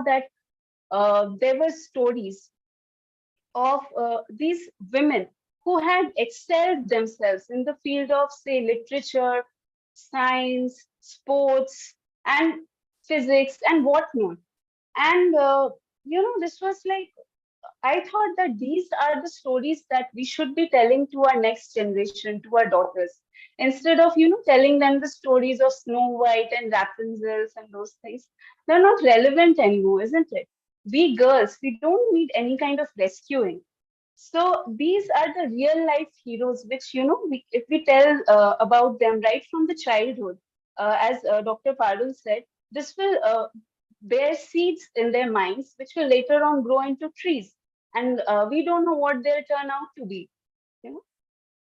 that there were stories of these women who had excelled themselves in the field of, say, literature, science, sports, and physics, and whatnot. And this was like, I thought that these are the stories that we should be telling to our next generation, to our daughters, instead of, telling them the stories of Snow White and Rapunzel and those things. They're not relevant anymore, isn't it? We girls, we don't need any kind of rescuing. So these are the real life heroes, which, if we tell about them right from the childhood, as Dr. Parul said, this will bear seeds in their minds, which will later on grow into trees. And we don't know what they'll turn out to be. You know?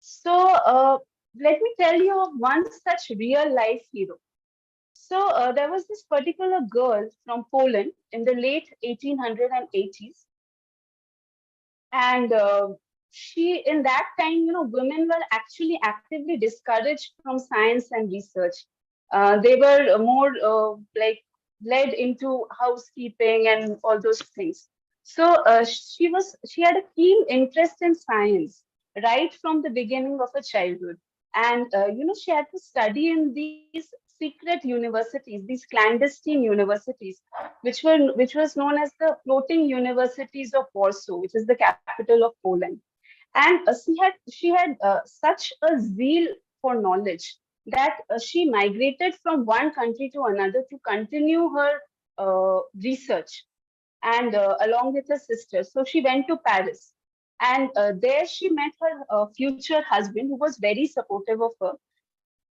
So let me tell you of one such real life hero. So there was this particular girl from Poland in the late 1880s, and she, in that time, women were actually actively discouraged from science and research. They were more like led into housekeeping and all those things. So she had a keen interest in science right from the beginning of her childhood. And she had to study in these secret universities, these clandestine universities, which was known as the floating universities of Warsaw, which is the capital of Poland. And she had such a zeal for knowledge that she migrated from one country to another to continue her research, and along with her sister. So she went to Paris, and there she met her future husband, who was very supportive of her.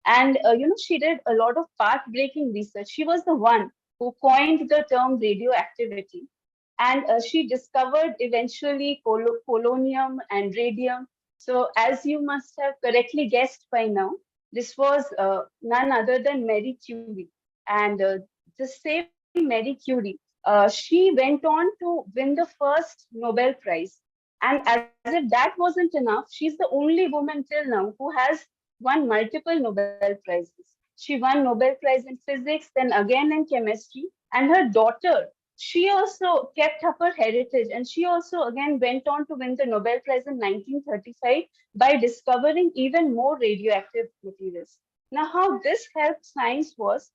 And she did a lot of path-breaking research. She was the one who coined the term radioactivity, and she discovered eventually polonium and radium. So, as you must have correctly guessed by now, this was none other than Marie Curie. And the same Marie Curie, she went on to win the first Nobel Prize. And as if that wasn't enough, she's the only woman till now who has won multiple Nobel Prizes. She won Nobel Prize in physics, then again in chemistry, and her daughter, she also kept up her heritage, and she also again went on to win the Nobel Prize in 1935 by discovering even more radioactive materials. Now, how this helped science was,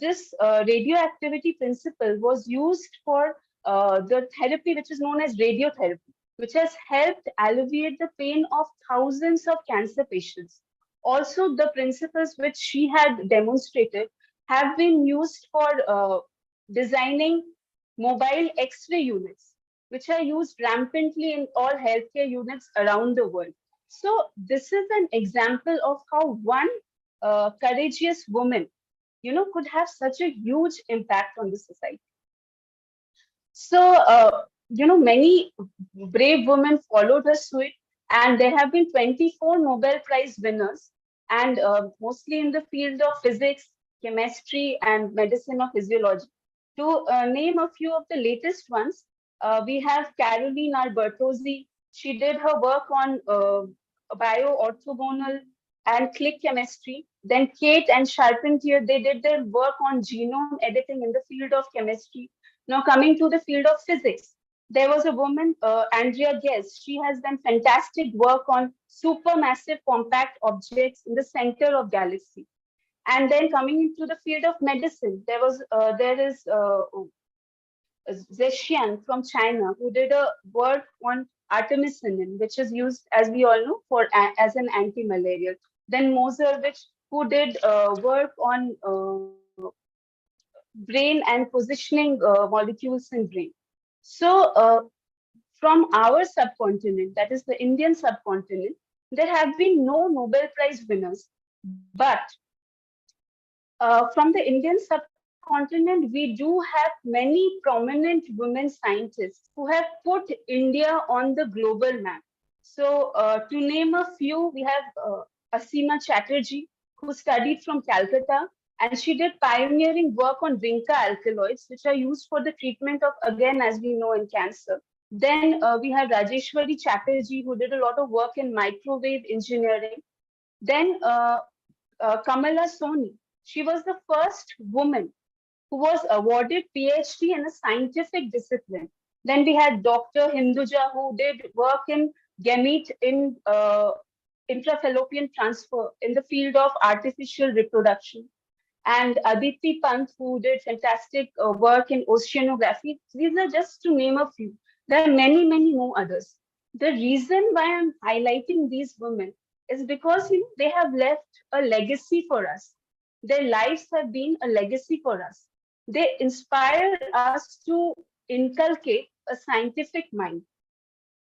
this radioactivity principle was used for the therapy which is known as radiotherapy, which has helped alleviate the pain of thousands of cancer patients. Also, the principles which she had demonstrated have been used for designing mobile X-ray units, which are used rampantly in all healthcare units around the world. So this is an example of how one courageous woman, could have such a huge impact on the society. So, many brave women followed her suit, and there have been 24 Nobel Prize winners, and mostly in the field of physics, chemistry, and medicine or physiology. To name a few of the latest ones, we have Caroline R. Bertozzi. She did her work on bioorthogonal and click chemistry. Then Kate and Charpentier, they did their work on genome editing in the field of chemistry. Now coming to the field of physics, there was a woman, Andrea Ghez. She has done fantastic work on supermassive compact objects in the center of galaxy. And then coming into the field of medicine, there is Zhexian from China, who did a work on artemisinin, which is used, as we all know, for as an anti-malarial. Then Moser, who did work on brain and positioning molecules in brain. So from our subcontinent, that is the Indian subcontinent, there have been no Nobel Prize winners. But from the Indian subcontinent, we do have many prominent women scientists who have put India on the global map. So to name a few, we have Asima Chatterjee, who studied from Calcutta, and she did pioneering work on vinca alkaloids, which are used for the treatment of, again, as we know, in cancer. Then we have Rajeshwari Chatterjee, who did a lot of work in microwave engineering. Then Kamala Soni, she was the first woman who was awarded PhD in a scientific discipline. Then we had Dr. Hinduja, who did work in gamete in intrafallopian transfer in the field of artificial reproduction. And Aditi Pant, who did fantastic work in oceanography. These are just to name a few. There are many, many more others. The reason why I'm highlighting these women is because they have left a legacy for us. Their lives have been a legacy for us. They inspire us to inculcate a scientific mind.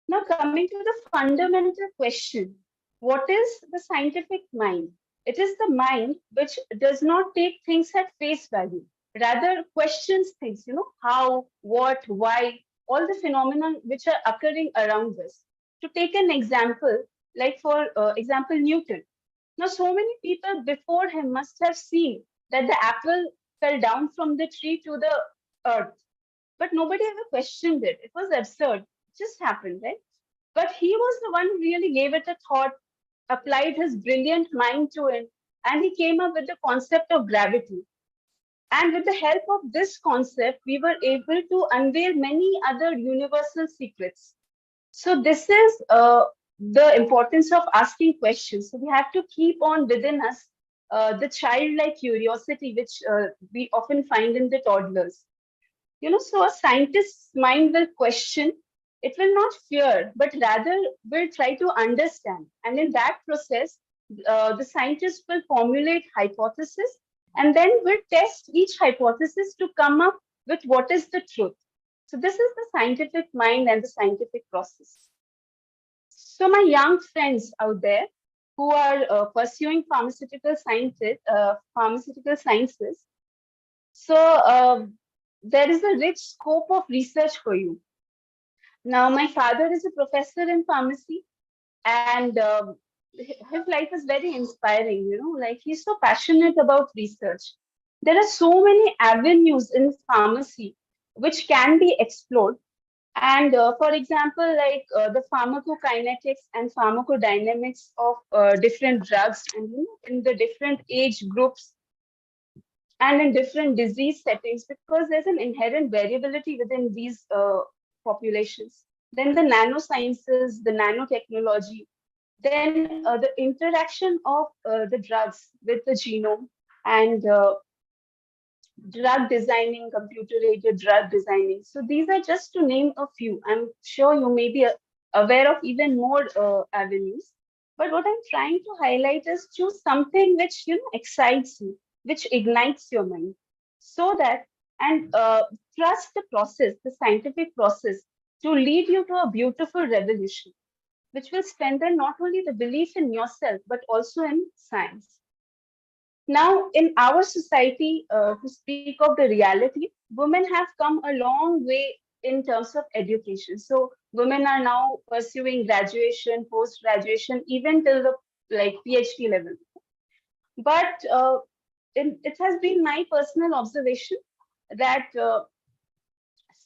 Now, coming to the fundamental question, what is the scientific mind? It is the mind which does not take things at face value, rather questions things, how, what, why, all the phenomena which are occurring around us. To take an example, like for example, Newton. Now, so many people before him must have seen that the apple fell down from the tree to the earth, but nobody ever questioned it. It was absurd. It just happened, right? But he was the one who really gave it a thought, applied his brilliant mind to it, and he came up with the concept of gravity. And with the help of this concept, we were able to unveil many other universal secrets. So, this is the importance of asking questions. So, we have to keep on within us the childlike curiosity, which we often find in the toddlers. So a scientist's mind will question, it will not fear, but rather will try to understand. And in that process, the scientist will formulate hypothesis and then will test each hypothesis to come up with what is the truth. So this is the scientific mind and the scientific process. So my young friends out there who are pursuing pharmaceutical sciences, so there is a rich scope of research for you. Now, my father is a professor in pharmacy, and his life is very inspiring. Like he's so passionate about research. There are so many avenues in pharmacy which can be explored. And for example, like the pharmacokinetics and pharmacodynamics of different drugs, and in the different age groups and in different disease settings, because there's an inherent variability within these populations. Then the nanosciences, the nanotechnology, then the interaction of the drugs with the genome, and drug designing, computer-aided drug designing. So these are just to name a few. I'm sure you may be aware of even more avenues. But what I'm trying to highlight is choose something which excites you, which ignites your mind, so that and trust the process, the scientific process, to lead you to a beautiful revolution, which will strengthen not only the belief in yourself but also in science. Now, in our society, to speak of the reality, women have come a long way in terms of education. So, women are now pursuing graduation, post graduation, even till the PhD level. But it has been my personal observation that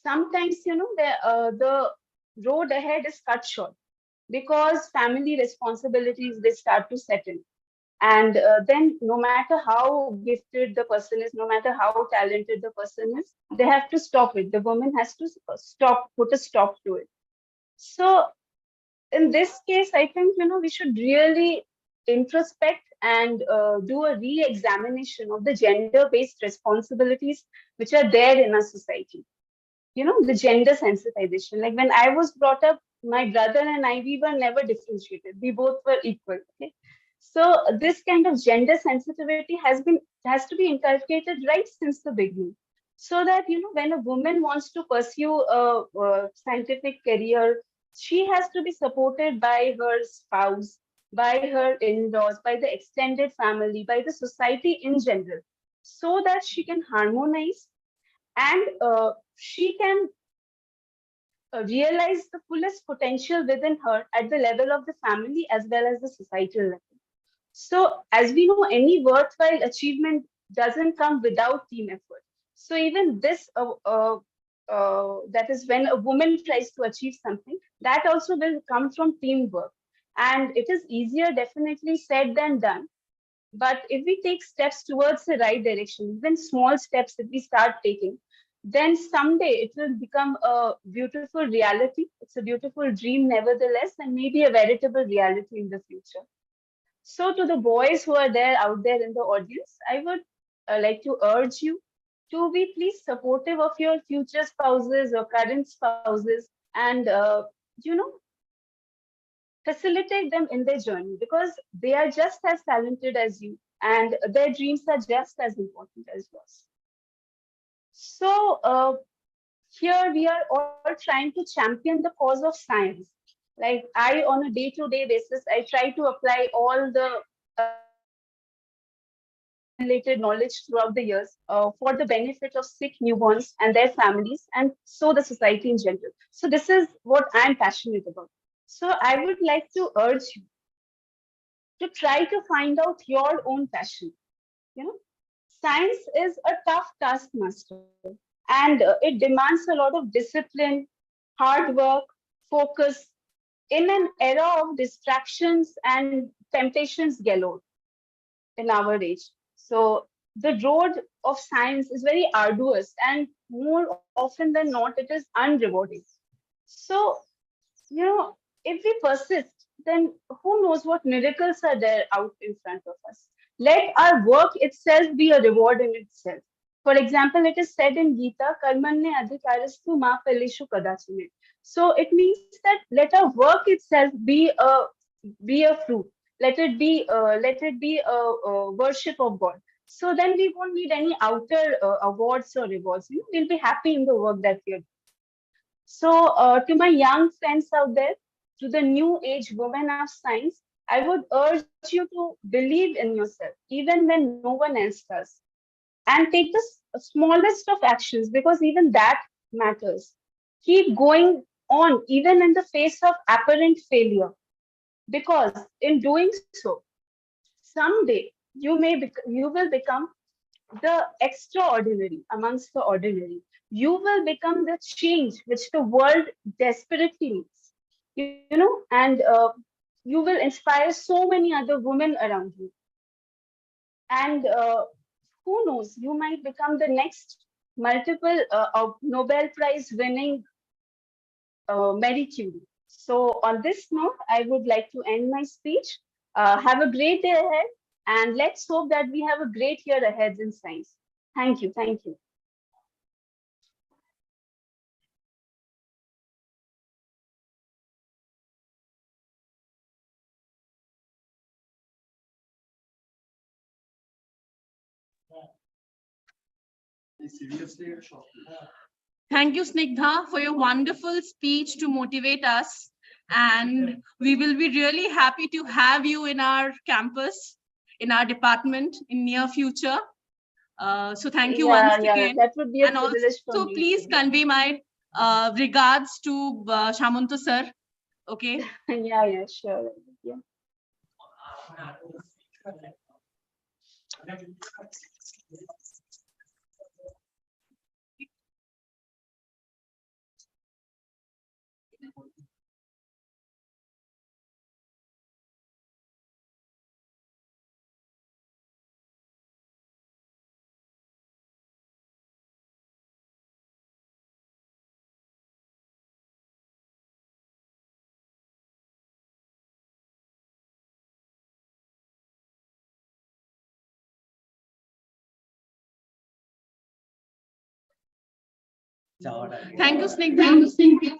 sometimes, the road ahead is cut short because family responsibilities they start to set in. And then no matter how gifted the person is, no matter how talented the person is, they have to stop it. The woman has to put a stop to it. So in this case, I think, we should really introspect and do a re-examination of the gender-based responsibilities which are there in our society. The gender sensitization. Like when I was brought up, my brother and I, we were never differentiated. We both were equal. Okay. So this kind of gender sensitivity has to be inculcated right since the beginning, so that when a woman wants to pursue a scientific career, she has to be supported by her spouse, by her in-laws, by the extended family, by the society in general, so that she can harmonize and she can realize the fullest potential within her at the level of the family as well as the societal level. So, as we know, any worthwhile achievement doesn't come without team effort. So, even this, that is when a woman tries to achieve something, that also will come from teamwork. And it is easier, definitely said than done. But if we take steps towards the right direction, even small steps, if we start taking, then someday it will become a beautiful reality. It's a beautiful dream, nevertheless, and maybe a veritable reality in the future. So, to the boys who are there out there in the audience, I would like to urge you to be please supportive of your future spouses or current spouses, and you know, facilitate them in their journey, because they are just as talented as you, and their dreams are just as important as yours. So, here we are all trying to champion the cause of science. Like I, on a day-to-day basis, I try to apply all the accumulated knowledge throughout the years for the benefit of sick newborns and their families, and so the society in general. So this is what I'm passionate about. So I would like to urge you to try to find out your own passion. You know, science is a tough taskmaster, and it demands a lot of discipline, hard work, focus in an era of distractions and temptations galore in our age. So the road of science is very arduous, and more often than not, it is unrewarding. So, you know, if we persist, then who knows what miracles are there out in front of us. Let our work itself be a reward in itself. For example, it is said in Gita, Karmanne adhikarastu ma phaleshu kadachine. So it means that let our work itself be a fruit. Let it be a worship of God. So then we won't need any outer awards or rewards. You know, we'll be happy in the work that we are doing. So, to my young friends out there, to the new age women of science, I would urge you to believe in yourself, even when no one else does, and take the smallest of actions, because even that matters. Keep going on, even in the face of apparent failure, because in doing so, someday you will become the extraordinary amongst the ordinary. You will become the change which the world desperately needs. You know, and you will inspire so many other women around you. And who knows, you might become the next multiple Nobel Prize winning Marie Curie. So, on this note, I would like to end my speech. Have a great day ahead, and let's hope that we have a great year ahead in science. Thank you. Thank you. Thank you, Snigdha, for your wonderful speech to motivate us. And we will be really happy to have you in our campus, in our department in near future. So thank you once Yeah, again. that would be a And privilege for also, me please too. convey my regards to Shamantu sir. Okay. Yeah, sure. Yeah. Thank you, Snigdha.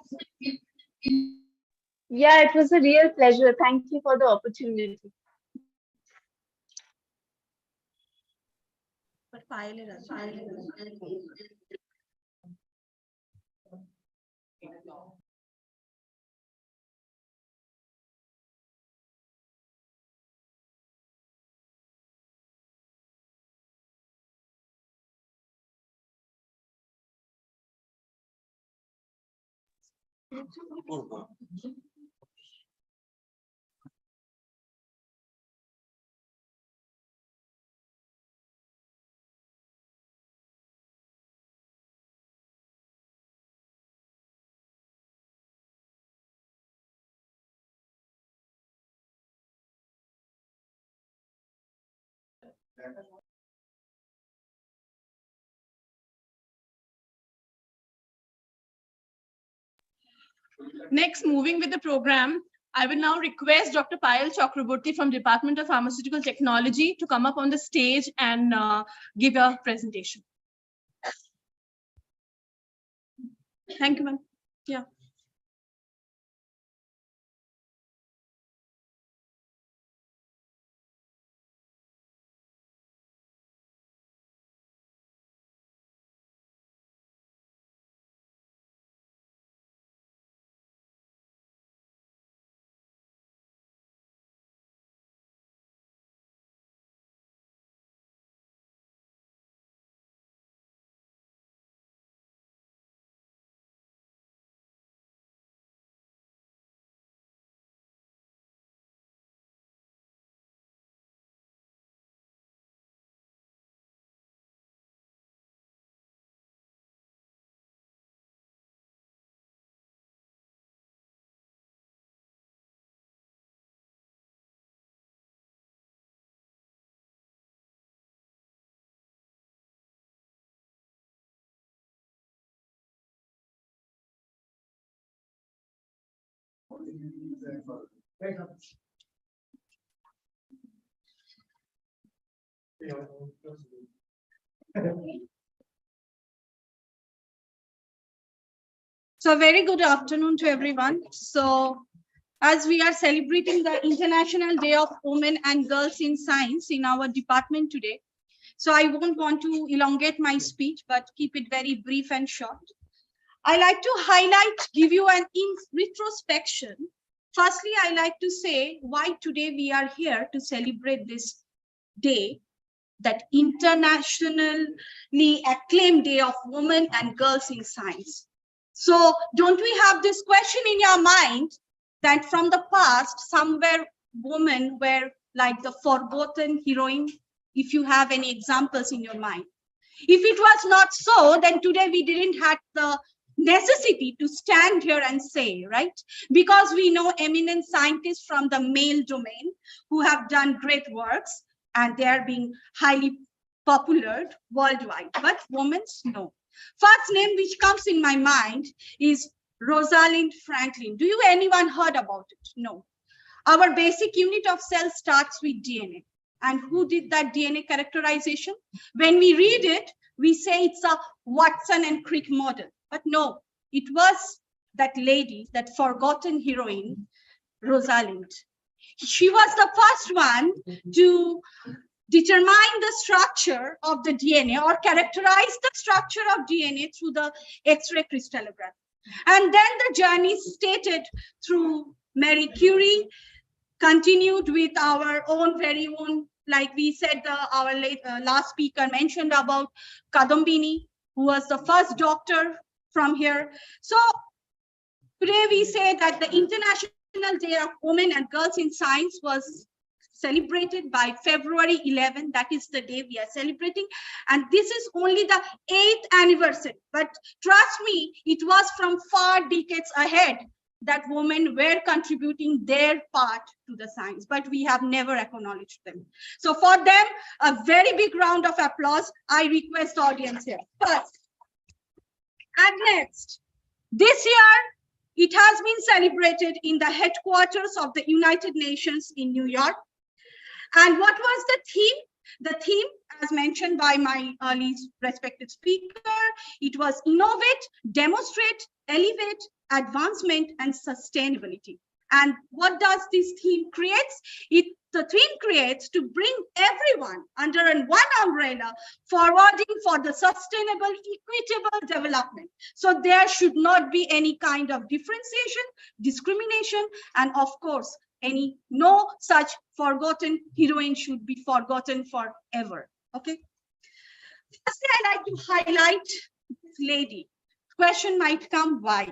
Yeah, it was a real pleasure. Thank you for the opportunity. Next, moving with the program, I will now request Dr. Payal Chakraborty from Department of Pharmaceutical Technology to come up on the stage and give a presentation. Thank you, ma'am. Yeah. So, very good afternoon to everyone. So, as we are celebrating the International Day of Women and Girls in Science in our department today, so I won't want to elongate my speech, but keep it very brief and short. I like to highlight, give you an retrospection. Firstly, I like to say why today we are here to celebrate this day, that internationally acclaimed Day of Women and Girls in Science. So don't we have this question in your mind that from the past, somewhere women were like the forgotten heroine, if you have any examples in your mind. If it was not so, then today we didn't have the necessity to stand here and say, right? Because we know eminent scientists from the male domain who have done great works and they are being highly popular worldwide, but women's no. First name which comes in my mind is Rosalind Franklin. Do you anyone heard about it? No. Our basic unit of cell starts with DNA. And who did that DNA characterization? When we read it, we say it's a Watson and Crick model. But no, it was that lady, that forgotten heroine, Rosalind. She was the first one to determine the structure of the DNA or characterize the structure of DNA through the X-ray crystallography. And then the journey stated through Marie Curie, continued with our own very own, like we said, our last speaker mentioned about Kadambini, who was the first doctor from here. So today we say that the International Day of Women and Girls in Science was celebrated by February 11. That is the day we are celebrating. And this is only the 8th anniversary. But trust me, it was from far decades ahead that women were contributing their part to the science, but we have never acknowledged them. So for them, a very big round of applause. I request the audience here. First, and next, this year, it has been celebrated in the headquarters of the United Nations in New York. And what was the theme? The theme, as mentioned by my early respected speaker, it was innovate, demonstrate, elevate, advancement, and sustainability. And what does this theme create? The theme creates to bring everyone under one umbrella, forwarding for the sustainable, equitable development. So there should not be any kind of differentiation, discrimination, and of course, no such forgotten heroine should be forgotten forever. Okay. Firstly, I like to highlight this lady. Question might come, why?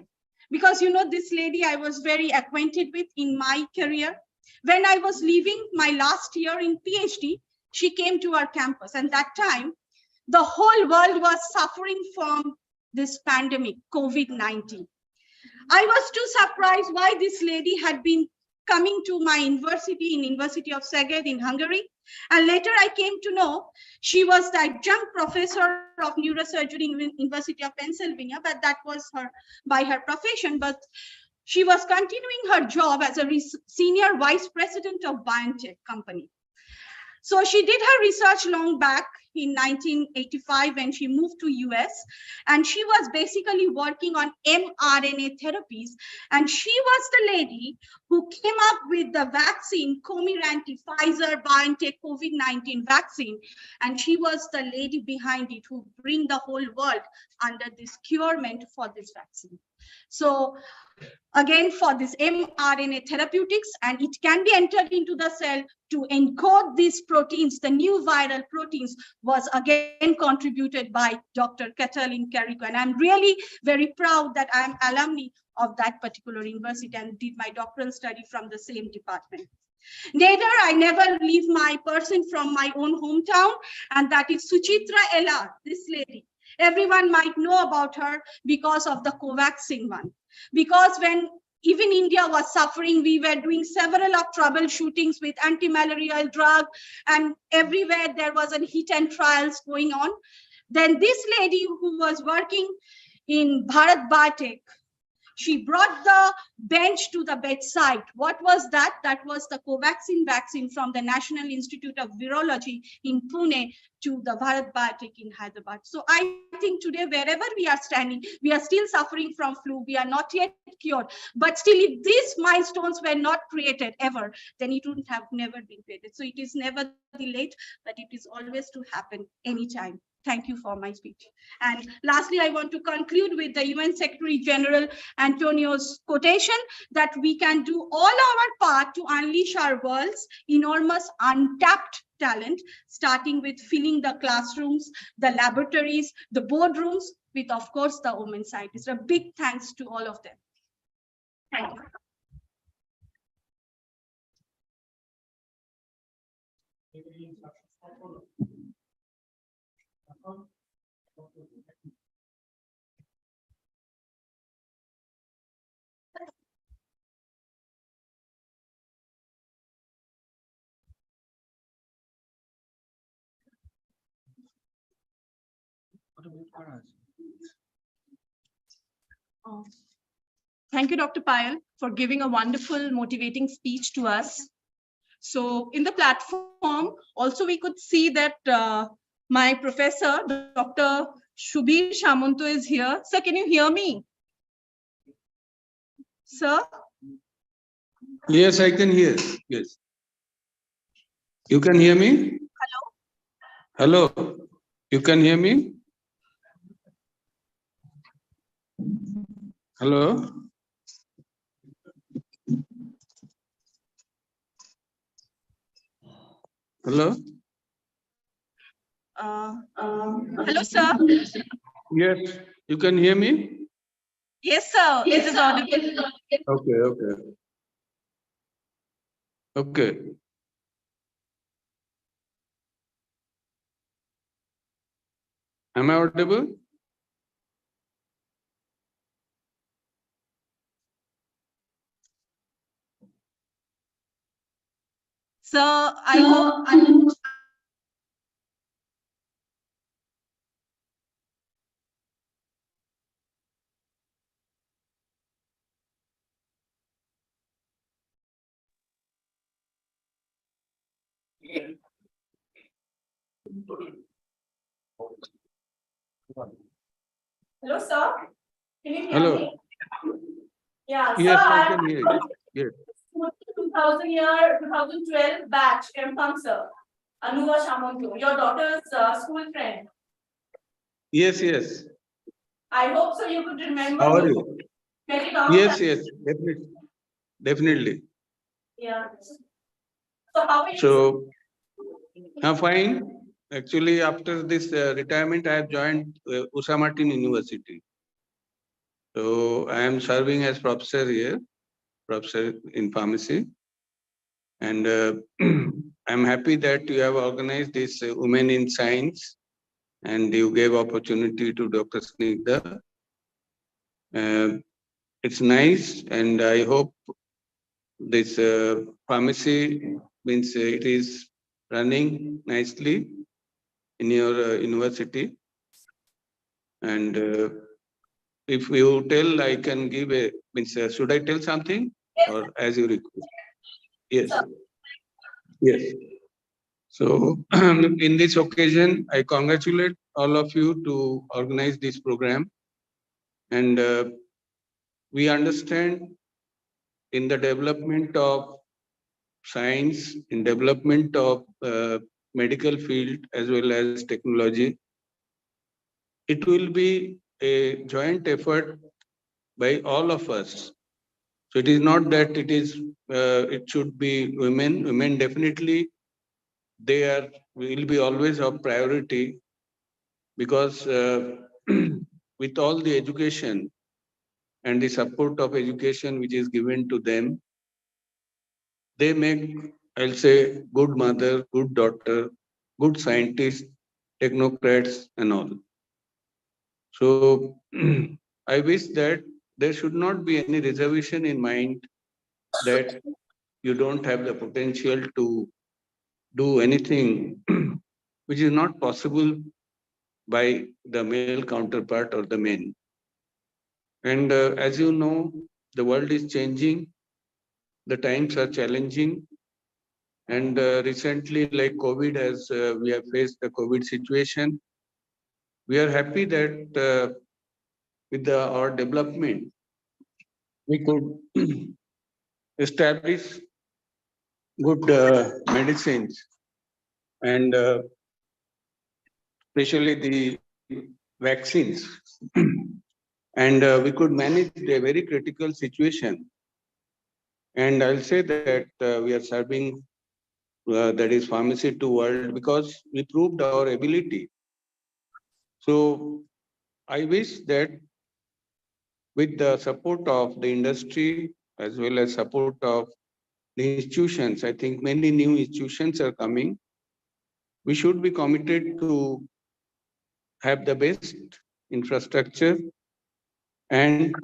Because you know, this lady I was very acquainted with in my career. When I was leaving my last year in PhD, she came to our campus, and that time the whole world was suffering from this pandemic, COVID-19. I was too surprised why this lady had been coming to my university in University of Szeged in Hungary. And later I came to know she was the adjunct professor of neurosurgery in University of Pennsylvania, but that was her by her profession. But she was continuing her job as a senior vice president of BioNTech company. So she did her research long back in 1985 when she moved to US, and she was basically working on mRNA therapies. And she was the lady who came up with the vaccine, Comirnaty, Pfizer, BioNTech COVID-19 vaccine. And she was the lady behind it who bring the whole world under this curement for this vaccine. So again, for this mRNA therapeutics, and it can be entered into the cell to encode these proteins, the new viral proteins, was again contributed by Dr. Katalin Kariko. And I'm really very proud that I'm alumni of that particular university and did my doctoral study from the same department. Neither, I never leave my person from my own hometown, and that is Suchitra Ella, this lady. Everyone might know about her because of the Covaxin one. Because when even India was suffering, we were doing several of troubleshootings with anti-malarial drug, and everywhere there was a hit and trials going on. Then this lady who was working in Bharat Biotech, she brought the bench to the bedside. What was that? That was the Covaxin vaccine from the National Institute of Virology in Pune to the Bharat Biotech in Hyderabad. So I think today, wherever we are standing, we are still suffering from flu. We are not yet cured. But still, if these milestones were not created ever, then it would have never been created. So it is never too late, but it is always to happen anytime. Thank you for my speech. And lastly, I want to conclude with the UN Secretary General Antonio's quotation that we can do all our part to unleash our world's enormous untapped talent, starting with filling the classrooms, the laboratories, the boardrooms, with, of course, the women scientists. A big thanks to all of them. Thank you. Thank you, Dr. Payal, for giving a wonderful, motivating speech to us. So in the platform, also we could see that my professor, Dr. Shubir Shamanto, is here. Sir, can you hear me? Sir? Yes, I can hear. Yes. You can hear me? Hello? Hello? You can hear me? Hello? Hello? Hello, sir. Yes, you can hear me? Yes, sir. Yes, it is audible. Okay, okay. Okay. Am I audible? Sir, I hope. Hello, sir. Can you hear Hello? me? Yeah, Yes, sir, I can hear you. Yes. 2012 batch, MPharm, sir. Anuva Shamanto, your daughter's school friend. Yes, yes. I hope so you could remember How are me. you? Very long Yes, time. yes, definitely. Definitely. Yeah. So how are you? So, I'm fine. Actually, after this retirement, I have joined Usama Martin University. So, I am serving as professor here, professor in pharmacy. And I'm happy that you have organized this Women in Science and you gave opportunity to Dr. Snigdha. It's nice, and I hope this pharmacy means it is running nicely in your university. And if you tell, I can give a means. Should I tell something or as you request? Yes. Yes. So in this occasion, I congratulate all of you to organize this program. And we understand in the development of science, in development of medical field as well as technology, it will be a joint effort by all of us. So it is not that it is it should be women. Women definitely they are will be always of priority because with all the education and the support of education which is given to them, they make, I'll say, good mother, good daughter, good scientist, technocrats, and all. So I wish that there should not be any reservation in mind that you don't have the potential to do anything which is not possible by the male counterpart or the men. And as you know, the world is changing, the times are challenging, and recently, like COVID, as we have faced the COVID situation, we are happy that with our development, we could establish good medicines and especially the vaccines. And we could manage a very critical situation. And I'll say that we are serving that is pharmacy to world because we proved our ability. So I wish that with the support of the industry as well as support of the institutions, I think many new institutions are coming. We should be committed to have the best infrastructure and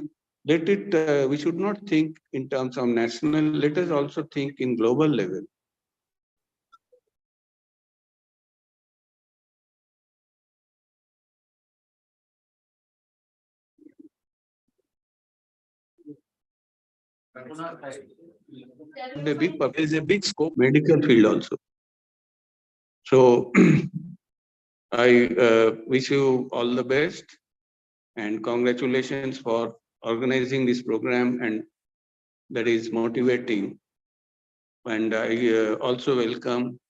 let it, we should not think in terms of national, let us also think in global level. The big, there is a big scope medical field also. So I wish you all the best and congratulations for organizing this program and that is motivating. And I also welcome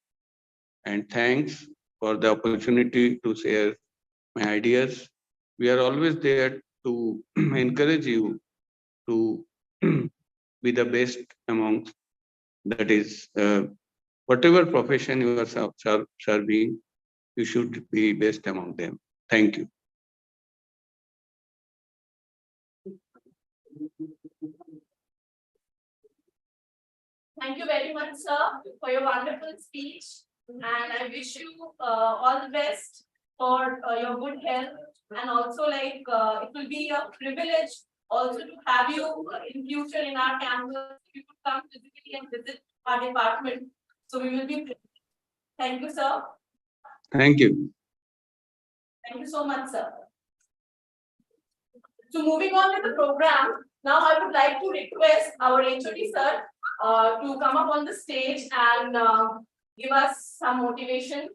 and thanks for the opportunity to share my ideas. We are always there to encourage you to be the best amongst that is whatever profession you are serving, you should be best among them. Thank you. Thank you very much, sir, for your wonderful speech. And I wish you all the best for your good health. And also, like, it will be a privilege also to have you in future in our campus. You could come physically and visit our department. So we will be. Thank you, sir. Thank you. Thank you so much, sir. So moving on with the program, now I would like to request our HOD sir to come up on the stage and give us some motivation.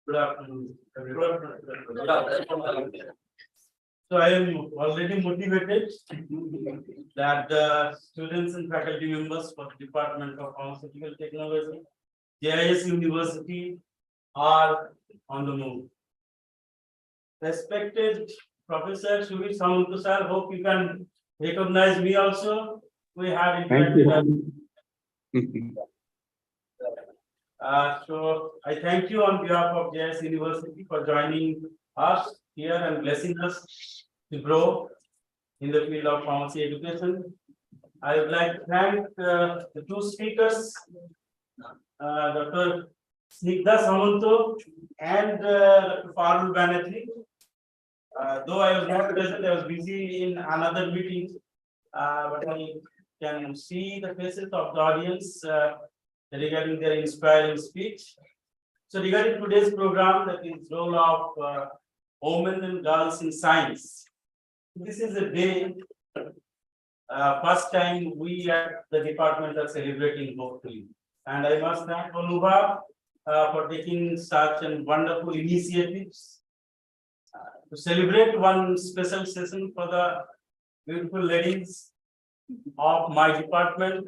Good afternoon. Good afternoon. So I am already motivated that the students and faculty members for the Department of Pharmaceutical Technology, JISU University, are on the move. Respected Professor Shubhi Samantu sir, hope you can recognize me also. We had interacted. So I thank you on behalf of JS University for joining us here and blessing us to grow in the field of pharmacy education. I would like to thank the two speakers, Dr. Snigdha Samanto and Dr. Farul Banerjee. Though I was not present, I was busy in another meeting. But I can see the faces of the audience regarding their inspiring speech. So regarding today's program, that is role of women and girls in science. This is a day, first time we at the department are celebrating hopefully. And I must thank Anubhav for taking such and wonderful initiatives to celebrate one special session for the beautiful ladies of my department,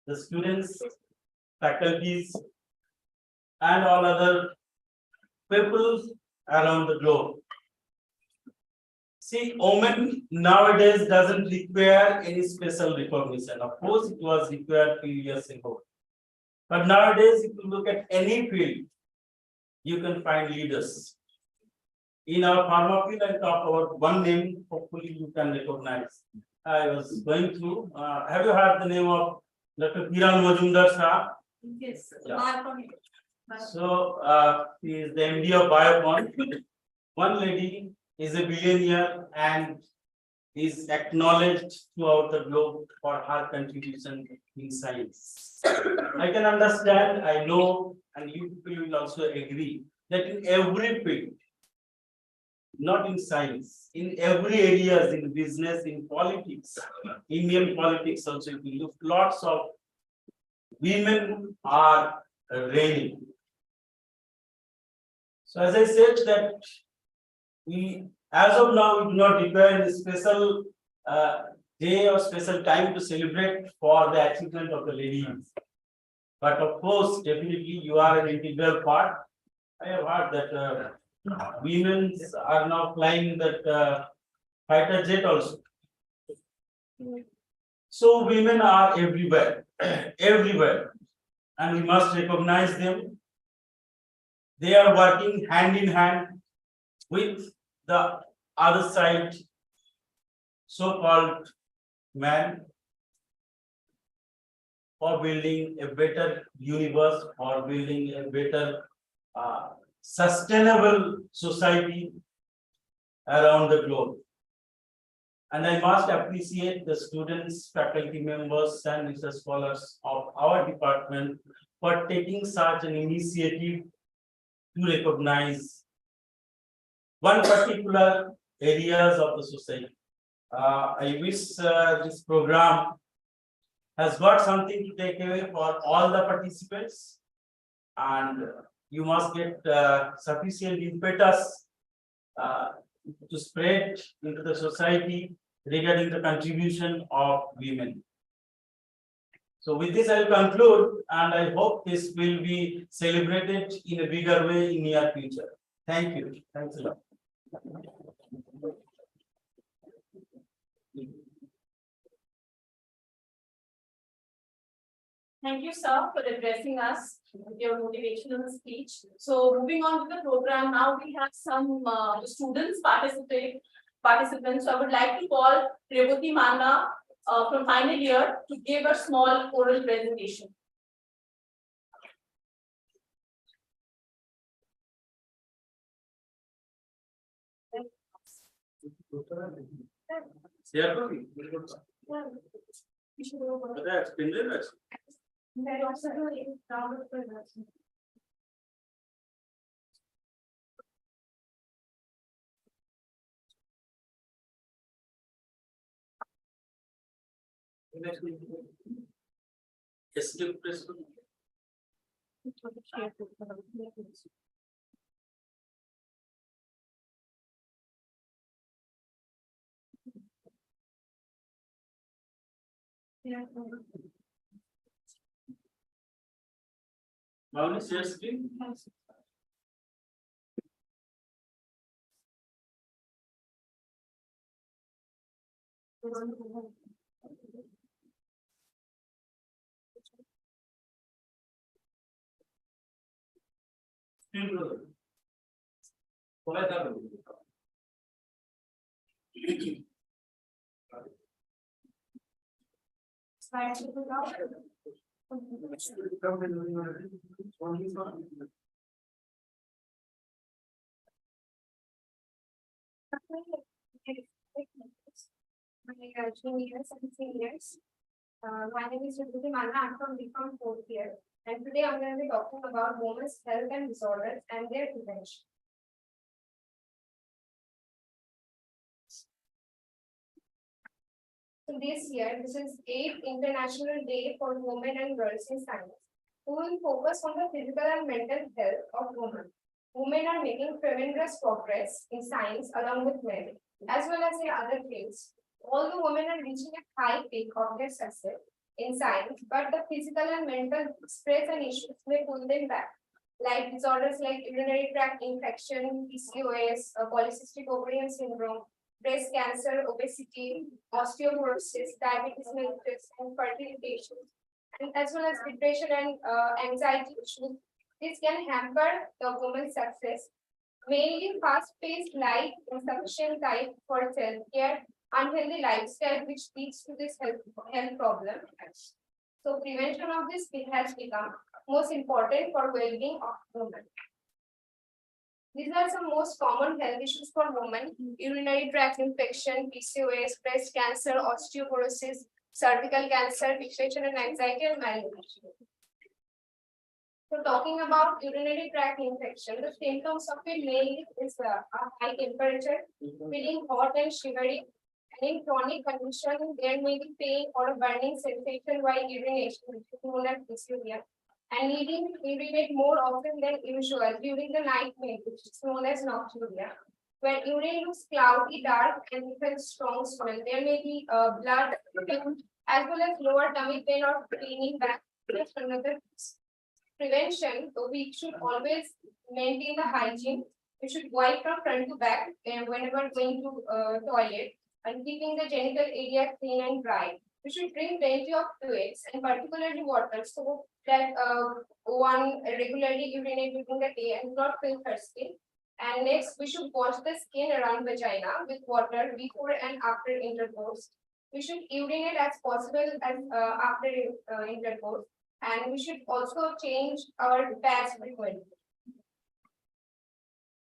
the students, faculties, and all other people around the globe. See, women nowadays doesn't require any special recognition. Of course, it was required few years ago. But nowadays, if you look at any field, you can find leaders. In our pharma field, I talk about one name, hopefully you can recognize. I was going through, have you heard the name of Dr. Kiran Majumdar Shah? Yes. Yeah. So, he is the MD of Biocon. One lady is a billionaire and is acknowledged throughout the globe for her contribution in science. I can understand, I know, and you people will also agree that in every field, not in science, in every areas, in business, in politics, Indian politics also, if you look, lots of women are reigning. So as I said that we, as of now, we do not require a special day or special time to celebrate for the achievement of the ladies. But of course, definitely you are an integral part. I have heard that women are now flying that fighter jet also. So women are everywhere, everywhere, and we must recognize them. They are working hand in hand with the other side, so-called man, for building a better universe, for building a better sustainable society around the globe. And I must appreciate the students, faculty members, and research scholars of our department for taking such an initiative to recognize one particular areas of the society. I wish this program has got something to take away for all the participants, and you must get sufficient impetus to spread into the society regarding the contribution of women. So with this, I will conclude, and I hope this will be celebrated in a bigger way in near future. Thank you. Thanks a lot. Thank you, sir, for addressing us with your motivational speech. So moving on to the program, now we have some students participants. So I would like to call Revati Manna from final year to give a small oral presentation. my juniors and seniors. My name is Rituti Manna. I'm from BCom 4th year, and today I'm going to be talking about women's health and disorders and their prevention. So this year, this is 8th International Day for Women and Girls in Science. We will focus on the physical and mental health of women. Women are making tremendous progress in science along with men, as well as in other fields. Although women are reaching a high peak of their success in science, but the physical and mental stress and issues may pull them back, like disorders like urinary tract infection, PCOS, polycystic ovarian syndrome, breast cancer, obesity, osteoporosis, diabetes mellitus, and fertility issues, and as well as depression and anxiety issues. This can hamper the woman's success. Mainly fast-paced life, insufficient time for self-care, unhealthy lifestyle, which leads to this health problem. So prevention of this has become most important for well-being of women. These are some most common health issues for women: urinary tract infection, PCOS, breast cancer, osteoporosis, cervical cancer, depression and anxiety, and malnutrition. So talking about urinary tract infection, the symptoms of it mainly is a high temperature, feeling hot and shivery. And in chronic condition, there may be pain or a burning sensation while urination, which is known as dysuria, and needing to urinate more often than usual during the night, which is known as nocturia. When urine looks cloudy, dark, and with a strong smell, there may be blood, as well as lower tummy pain or cleaning back. That's another prevention. So we should always maintain the hygiene. We should wipe from front to back whenever going to toilet, and keeping the genital area clean and dry. We should drink plenty of fluids and particularly water, so that one regularly urinate during the day and not feel thirsty. And next, we should wash the skin around vagina with water before and after intercourse. We should urinate as possible as after intercourse, and we should also change our pads frequently.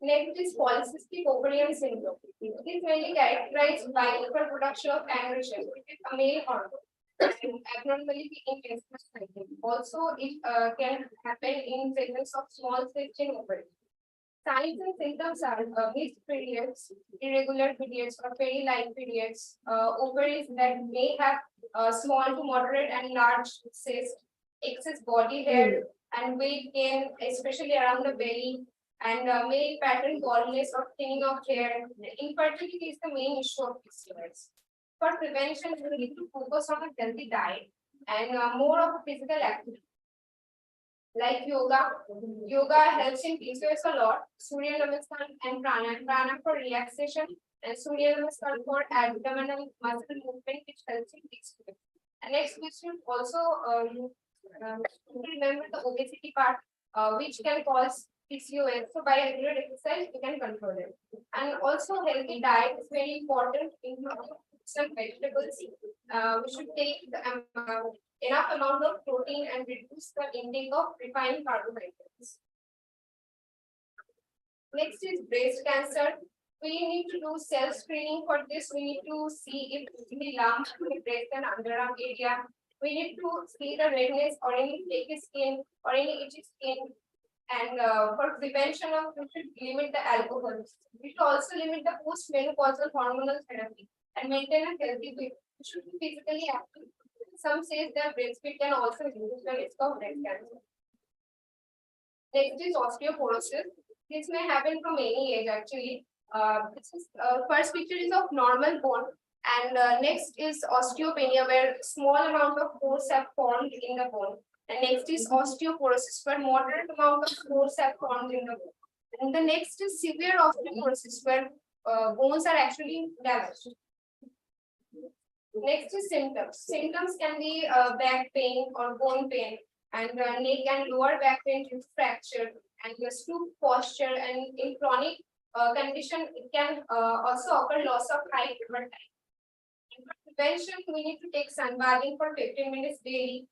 Next is polycystic ovarian syndrome. It is mainly characterized by overproduction of androgen, which is a male hormone, and abnormality in menstrual cycle. Also, it can happen in presence of small cysts in ovaries. Signs and symptoms are missed periods, irregular periods, or very light periods, ovaries that may have small to moderate and large cysts, excess body hair, and weight gain, especially around the belly, and male pattern baldness or thinning of hair. Infertility is the main issue of PCOS. For prevention, we need to focus on a healthy diet and more of physical activity. Like yoga. Yoga helps in PCOS a lot. Surya Namaskar and Prana for relaxation, and Surya Namaskar for abdominal muscle movement, which helps in PCOS. And next, we should also remember the obesity part, which can cause PCOS. So by regular exercise, we can control it. And also, healthy diet is very important, including some vegetables. We should take enough amount of protein and reduce the intake of refined carbohydrates. Next is breast cancer. We need to do self-screening for this. We need to see if the lump in the breast and underarm area. We need to see the redness or any flaky skin or any itchy skin. And for prevention of, we should limit the alcohol. We should also limit the post-menopausal hormonal therapy and maintain a healthy weight. We should be physically active. Some says that breastfeed can also reduce the risk of breast cancer. Next is osteoporosis. This may happen from any age actually. This is first picture is of normal bone, and next is osteopenia, where small amount of pores have formed in the bone. And next is osteoporosis, where moderate amount of pores have formed in the bone. And the next is severe osteoporosis, where bones are actually damaged. Next is symptoms. Symptoms can be back pain or bone pain, and neck and lower back pain due to fracture, and stoop posture, and in chronic condition, it can also occur loss of height over time. And for prevention, we need to take sunbathing for 15 minutes daily.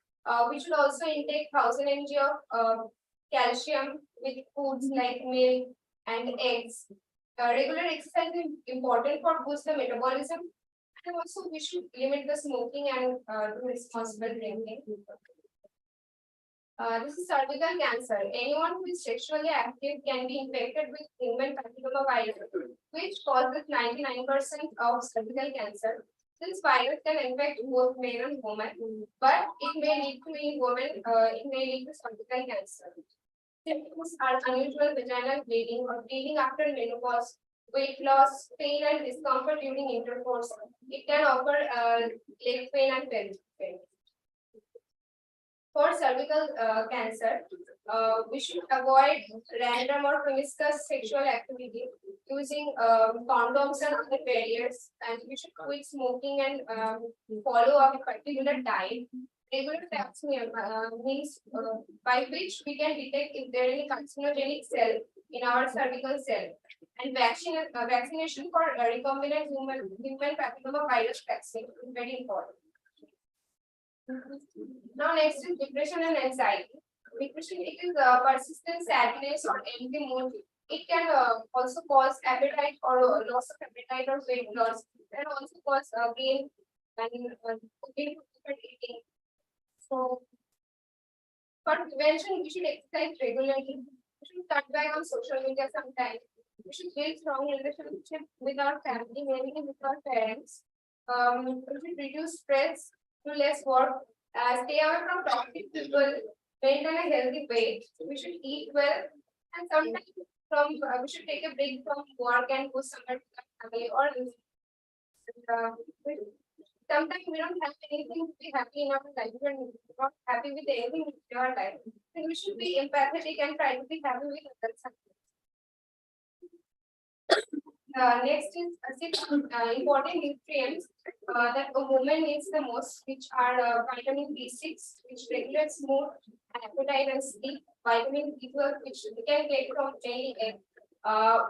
We should also intake 1000 mg of calcium with foods like milk and eggs. Regular exercise is important for boost the metabolism, and also we should limit the smoking and do responsible drinking. This is cervical cancer. Anyone who is sexually active can be infected with human papillomavirus, which causes 99% of cervical cancer. This virus can infect both men and women, but it may lead to in women, it may lead to cervical cancer. Symptoms are unusual vaginal bleeding or bleeding after menopause, weight loss, pain and discomfort during intercourse. It can occur leg pain and pelvic pain. For cervical cancer, we should avoid random or promiscuous sexual activity using condoms and other barriers, and we should quit smoking and follow a particular diet. Regular pap smear means by which we can detect if there is any carcinogenic cell in our cervical cell, and vaccination for recombinant human papillomavirus vaccine is very important. Now next is depression and anxiety. Depression, it is persistent sadness or empty mood. It can also cause appetite or loss of appetite or weight loss, and also cause gain and eating. So for prevention, we should exercise regularly. We should cut back on social media sometimes. We should build strong relationship with our family, mainly with our parents. We should reduce stress, do less work, stay away from toxic people, maintain a healthy weight. We should eat well, and sometimes we should take a break from work and go somewhere to the family or sometimes we don't have anything to be happy in our life. We are not happy with anything in our life. So we should be empathetic and try to be happy with others. Next is six important nutrients that a woman needs the most, which are vitamin B6, which regulates mood, appetite, and sleep. Vitamin B12, which we can get from daily egg,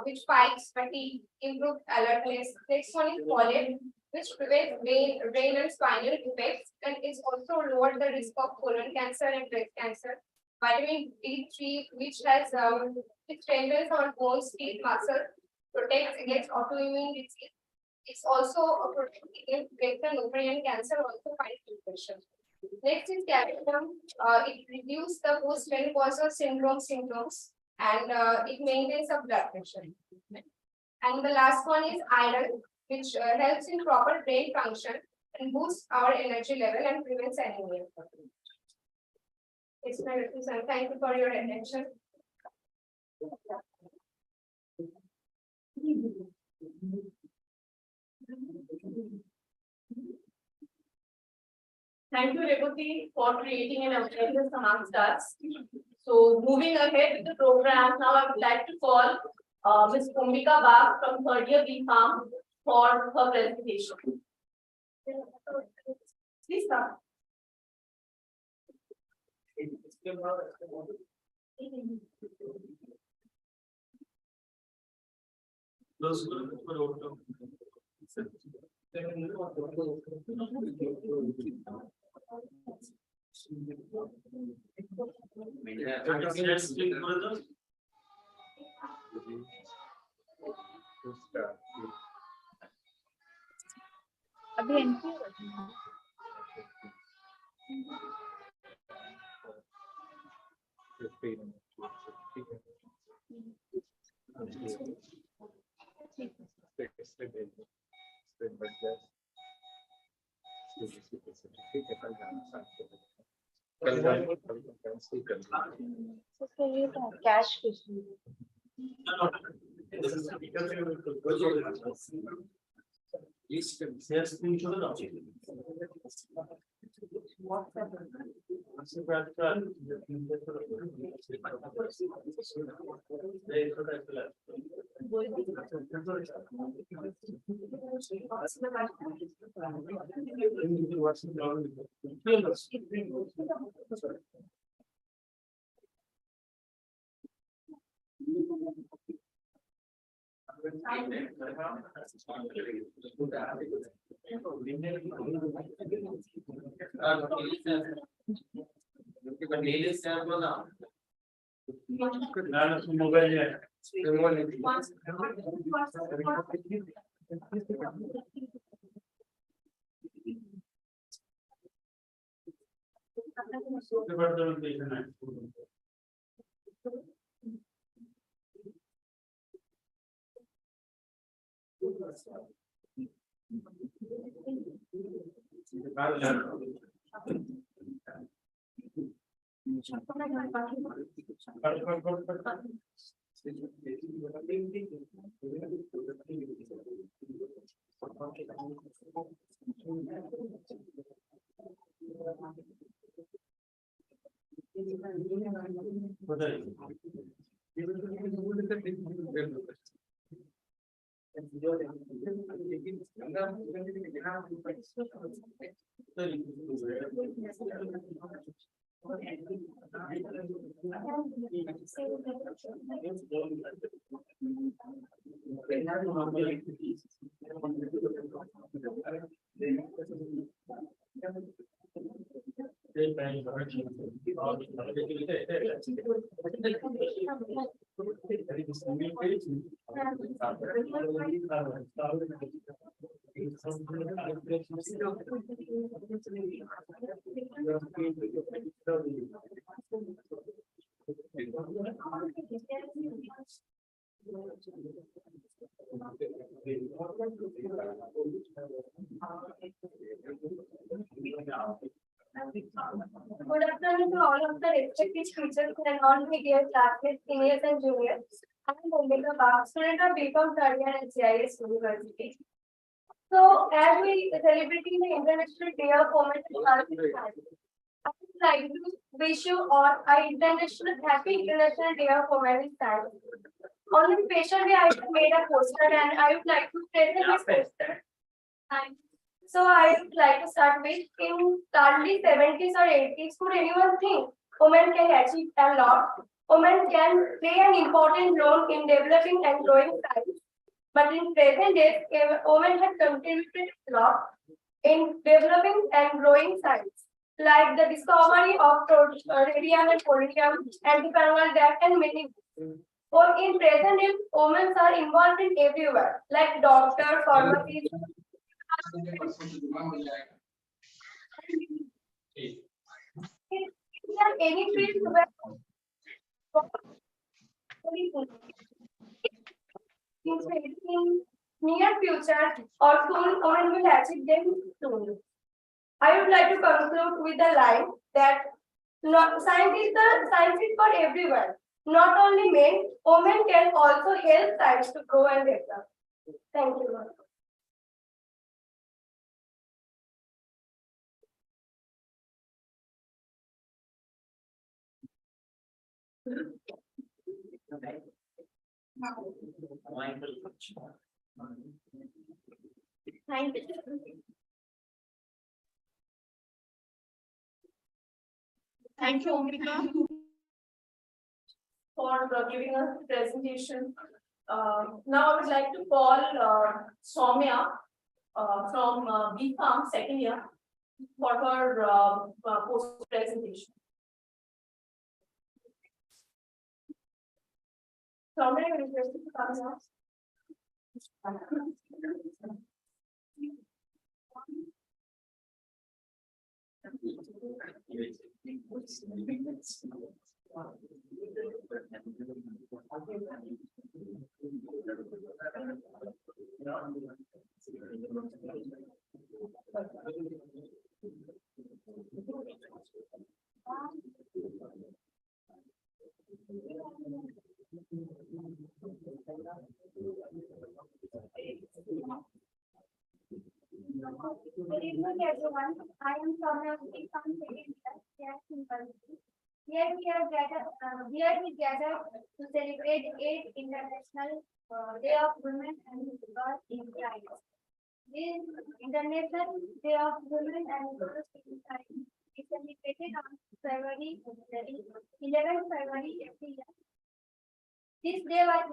which fights fatigue, improves alertness. Next one is folate, which prevents brain and spinal defects, and is also lower the risk of colon cancer and breast cancer. Vitamin D3, which has it strengthens our bones, teeth, muscle, protects against autoimmune disease. It's also a protect against breast and ovarian cancer, also fights infection. Next is calcium. It reduces the postmenopausal syndrome symptoms, and it maintains the blood pressure. And the last one is iron, which helps in proper brain function and boosts our energy level and prevents anemia. It's my representative. Thank you for your attention. Thank you, Revati, for creating an awareness amongst us. So, moving ahead with the program, now I would like to call Ms. Bhumika Bag from third year B Farm for her presentation. Please come. अभी entry cash कुछ mobile Good afternoon to all of the respected teachers and all my dear classmates, seniors and juniors. I am Bhumika Bag, student of BCom third year at JISU University. So, as we celebrating the International Day of Women and Girls, I would like to wish you all a happy International Day of Women in Science. On this special day, I have made a poster and I would like to present this poster. And so I would like to start with in early 70s or 80s. Could anyone think women can achieve a lot? Women can play an important role in developing and growing science. But in present days, women have contributed a lot in developing and growing science, like the discovery of radium and polonium, antifungal drug, and many more. Or in present days, women are involved in everywhere, like doctors, pharmacists. Any field where in near future or soon women will achieve them soon. I would like to conclude with a line that science is for everyone. Not only men, women can also help science to grow and develop. Thank you. Thank you. Thank you, Omrika. For giving us the presentation. Now I would like to call Soumya from BPharm second year for her post presentation. Soumya, you requested to come now. Good evening, everyone. I am Soumya from Here we gather to celebrate 8th International Day of Women and Girls in Science. This International Day of Women and Girls in Science is celebrated on February 11th February every year. This day was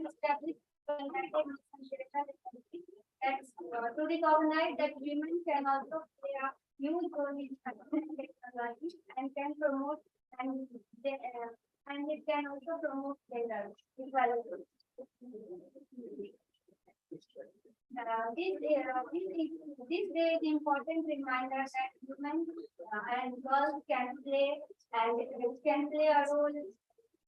established by the United Nations to recognize that women can also play a huge role in science and technology and can promote and and it can also promote gender equality. This day is important reminder that women and girls can play a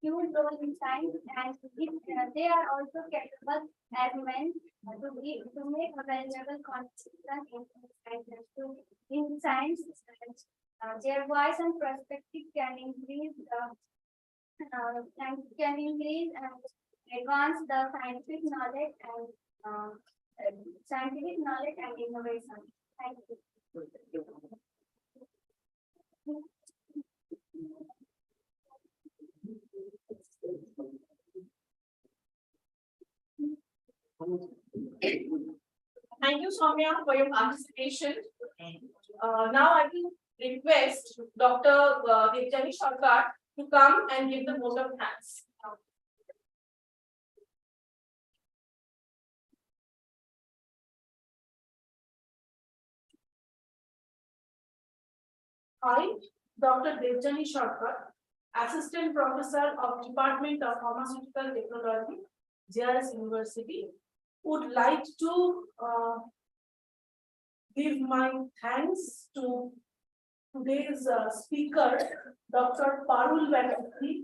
huge role in science, and they are also capable as men to make a valuable contribution in science. Their voice and perspective can increase and advance the scientific knowledge and innovation. Thank you. Thank you, Soumya, for your participation. Now I will request Dr. Devjani Sarkar to come and give the vote of thanks. I, Dr. Devjani Sarkar, Assistant Professor of Department of Pharmaceutical Technology, JISU University, would like to give my thanks to today's speaker, Dr. Parul Banerjee,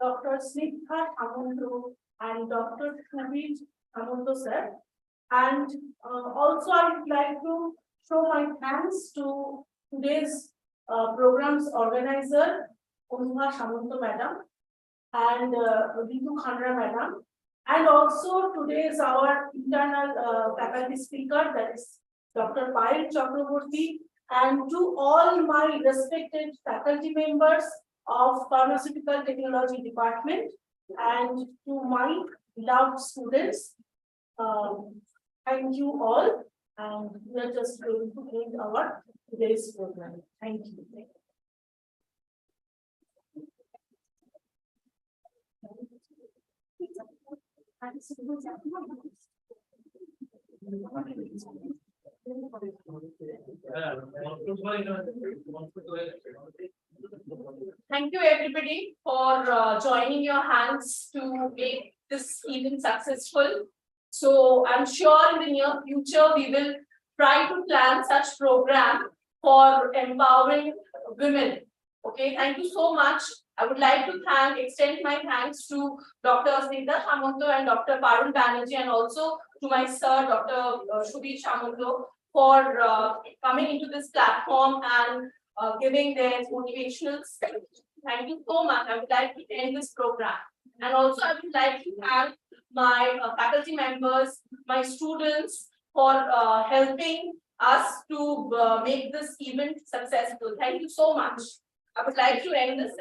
Dr. Snigdha Samanto, and Dr. Shubhit Samanto sir. And also I would like to show my thanks to today's program's organizer, Onuma Samanto madam, and Ritu Khanra madam, and also today's our internal faculty speaker, that is Dr. Payal Chakraborty, and to all my respected faculty members of Pharmaceutical Technology Department, and to my beloved students. Thank you all, and we are just going to end our today's program. Thank you. Thank you, everybody, for joining your hands to make this event successful. So I'm sure in the near future we will try to plan such program for empowering women. Okay, thank you so much. I would like to extend my thanks to Dr. Snigdha Samanto and Dr. Parul Banerjee, and also to my sir, Dr. Shubhit Samanto, for coming into this platform and giving their motivational speech. Thank you so much. I would like to end this program. And also I would like to thank my faculty members, my students, for helping us to make this event successful. Thank you so much. I would like to end this.